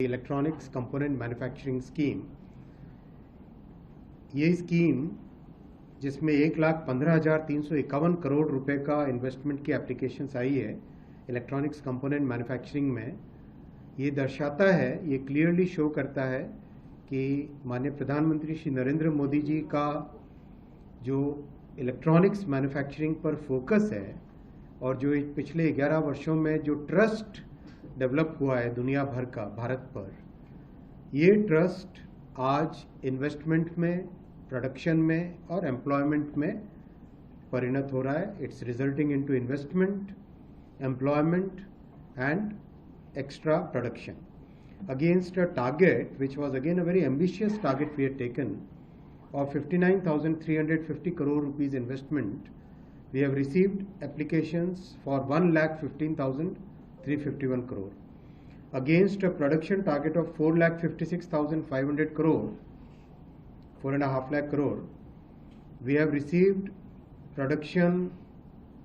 Electronics component manufacturing scheme, ये scheme जिसमें 1,15,351 करोड़ रुपए का इन्वेस्टमेंट की एप्लीकेशंस आई है इलेक्ट्रॉनिक्स कंपोनेंट मैन्युफैक्चरिंग में, ये दर्शाता है, ये क्लियरली शो करता है कि माननीय प्रधानमंत्री श्री नरेंद्र मोदी जी का जो इलेक्ट्रॉनिक्स मैन्युफैक्चरिंग पर फोकस है और जो पिछले 11 वर्षों में जो ट्रस्ट डेवलप हुआ है दुनिया भर का भारत पर, ये ट्रस्ट आज इन्वेस्टमेंट में, प्रोडक्शन में और एम्प्लॉयमेंट में परिणत हो रहा है. It's resulting into investment, employment and extra production against a target which was again a very ambitious target we had taken of 59,350 crore rupees investment. We have received applications for 1,15,351 crore against a production target of 4,56,500 crore, 4.5 lakh crore. We have received production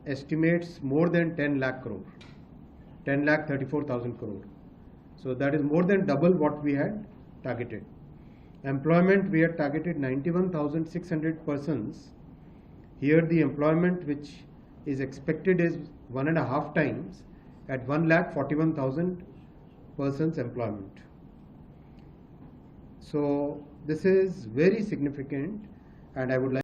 estimates more than 10 lakh crore, 10,34,000 crore. So that is more than double what we had targeted. Employment, we had targeted 91,600 persons. Here the employment which is expected is 1.5 times at 1,41,000 persons employment. So this is very significant, and I would like